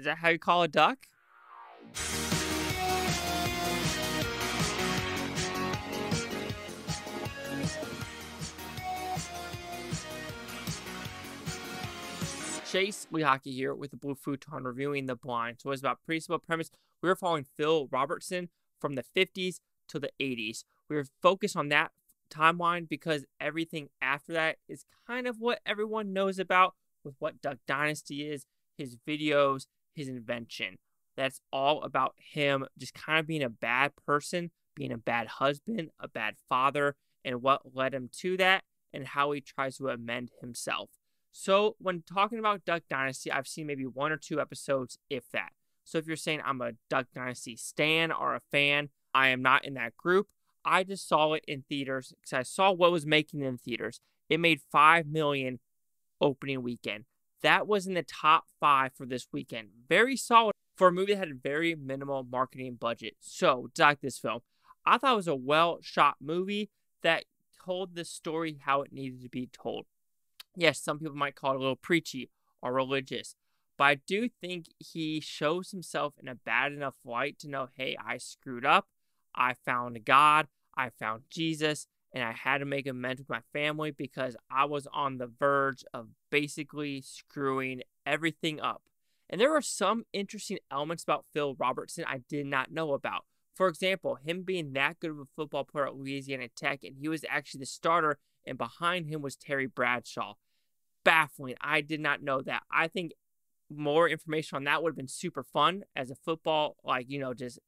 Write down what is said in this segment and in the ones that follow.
Is that how you call a duck? Chase Lee Hockey here with the Blue Futon reviewing The Blind. So it's about pretty simple premise. We were following Phil Robertson from the 50s to the 80s. We were focused on that timeline because everything after that is kind of what everyone knows about with what Duck Dynasty is, his videos, his invention. That's all about him just kind of being a bad person, being a bad husband, a bad father, and what led him to that, and how he tries to amend himself. So when talking about Duck Dynasty, I've seen maybe 1 or 2 episodes, if that. So if you're saying I'm a Duck Dynasty stan or a fan, I am not in that group. I just saw it in theaters because I saw what was making it in theaters. It made $5 million opening weekend. That was in the top 5 for this weekend. Very solid for a movie that had a very minimal marketing budget. So, like this film, I thought it was a well-shot movie that told the story how it needed to be told. Yes, some people might call it a little preachy or religious, but I do think he shows himself in a bad enough light to know, hey, I screwed up. I found God. I found Jesus, and I had to make amends with my family because I was on the verge of basically screwing everything up. And there are some interesting elements about Phil Robertson I did not know about. For example, him being that good of a football player at Louisiana Tech, and he was actually the starter, and behind him was Terry Bradshaw. Baffling. I did not know that. I think more information on that would have been super fun as a football, just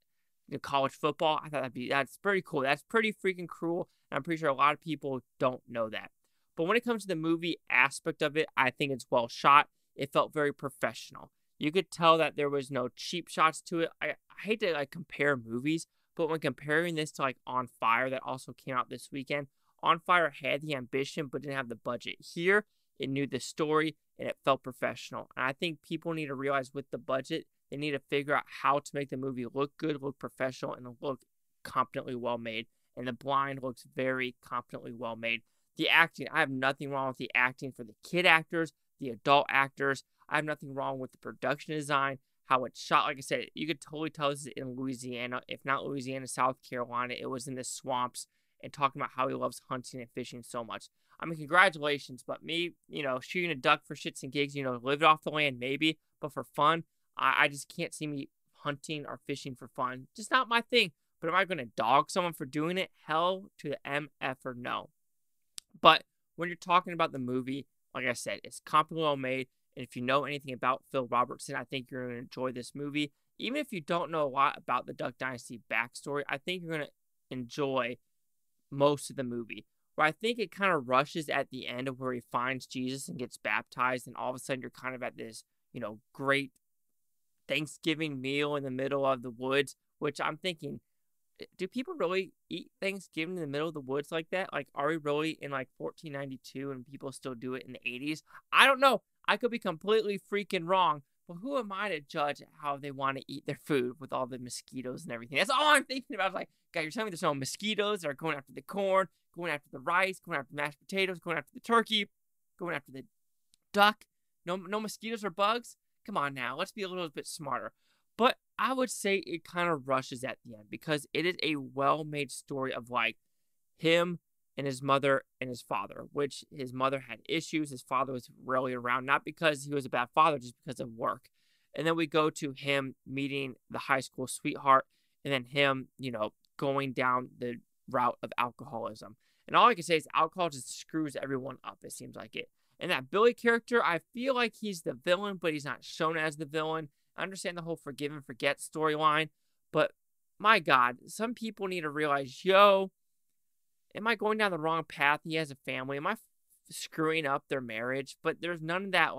college football. I thought that's pretty cool. That's pretty freaking cool, and I'm pretty sure a lot of people don't know that. But when it comes to the movie aspect of it, I think it's well shot. It felt very professional. You could tell that there was no cheap shots to it. I hate to compare movies, but when comparing this to On Fire that also came out this weekend, On Fire had the ambition but didn't have the budget. Here, it knew the story and it felt professional. And I think people need to realize with the budget, they need to figure out how to make the movie look good, look professional, and look competently well made. And The Blind looks very competently well made. The acting, I have nothing wrong with the acting for the kid actors, the adult actors. I have nothing wrong with the production design, how it's shot. Like I said, you could totally tell this is in Louisiana. If not Louisiana, South Carolina. It was in the swamps, and talking about how he loves hunting and fishing so much. I mean, congratulations, but me, shooting a duck for shits and gigs, live it off the land maybe, but for fun, I just can't see me hunting or fishing for fun. Just not my thing. But am I going to dog someone for doing it? Hell to the MF or no. But when you're talking about the movie, like I said, it's competently well made. And if you know anything about Phil Robertson, I think you're going to enjoy this movie. Even if you don't know a lot about the Duck Dynasty backstory, I think you're going to enjoy most of the movie. Where I think it kind of rushes at the end of where he finds Jesus and gets baptized, and all of a sudden you're kind of at this, great Thanksgiving meal in the middle of the woods, which I'm thinking, do people really eat Thanksgiving in the middle of the woods like that? Are we really in 1492 and people still do it in the 80s? I don't know. I could be completely freaking wrong, but who am I to judge how they want to eat their food with all the mosquitoes and everything? That's all I'm thinking about. God, you're telling me there's no mosquitoes that are going after the corn, going after the rice, going after the mashed potatoes, going after the turkey, going after the duck. No mosquitoes or bugs? Come on now. Let's be a little bit smarter. But I would say it kind of rushes at the end because it is a well-made story of him and his mother and his father, which his mother had issues. His father was rarely around, not because he was a bad father, just because of work. And then we go to him meeting the high school sweetheart, and then him, going down the route of alcoholism. And all I can say is alcohol just screws everyone up, it seems like it. And that Billy character, I feel like he's the villain, but he's not shown as the villain. I understand the whole forgive and forget storyline, but my God, some people need to realize, am I going down the wrong path? He has a family. Am I screwing up their marriage? But there's none of that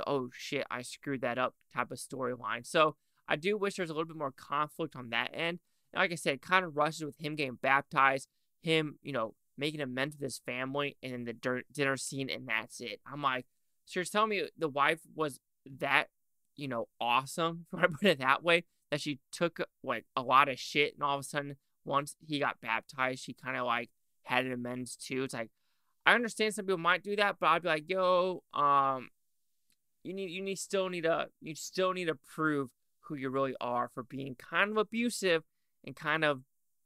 oh shit, I screwed that up type of storyline. So I do wish there's a little bit more conflict on that end. And like I said, it kind of rushes with him getting baptized, him, making amends with his family, and then the dinner scene, and that's it. I'm like, so you're telling me the wife was that, awesome, if I put it that way, that she took a lot of shit, and all of a sudden, once he got baptized, she kind of had an amends too. It's I understand some people might do that, but I'd be like, you still need to prove who you really are for being kind of abusive and kind of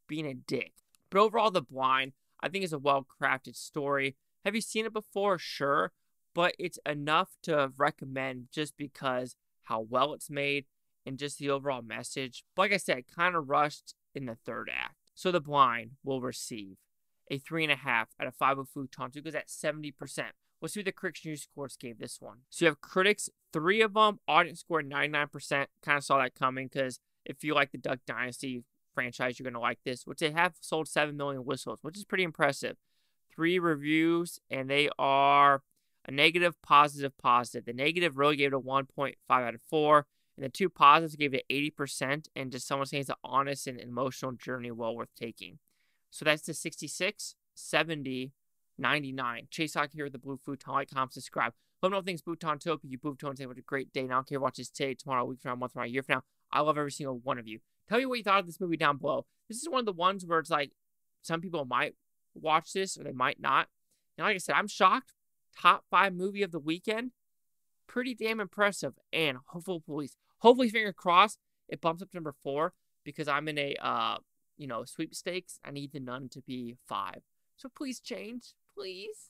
being a dick. But overall, The Blind, I think, is a well-crafted story. Have you seen it before? Sure. But it's enough to recommend just because how well it's made and just the overall message. But like I said, kind of rushed in the third act. So The Blind will receive a 3.5 out of 5 with Futon. So it goes at 70%. Let's see what the critics news scores gave this one. So you have critics, 3 of them, audience score 99%. Kind of saw that coming because if you like the Duck Dynasty franchise, you're going to like this, which they have sold 7 million whistles, which is pretty impressive. 3 reviews, and they are a negative, positive, positive. The negative really gave it a 1.5 out of 4, and the 2 positives gave it 80%, and just someone saying it's an honest and emotional journey well worth taking. So that's the 66, 70, 99. Chase Hawk here with the Blue Futon. Like, comment, subscribe. Let me know things Futon took. You Futon, say what a great day. And I don't care if you watch this today, tomorrow, a week from now, a month from now, a year from now. I love every single one of you. Tell me what you thought of this movie down below. This is one of the ones where it's like some people might watch this or they might not. And like I said, I'm shocked. Top 5 movie of the weekend. Pretty damn impressive. And hopefully, finger crossed, it bumps up to number 4 because I'm in a sweepstakes. I need the Nun to be 5. So please change. Please.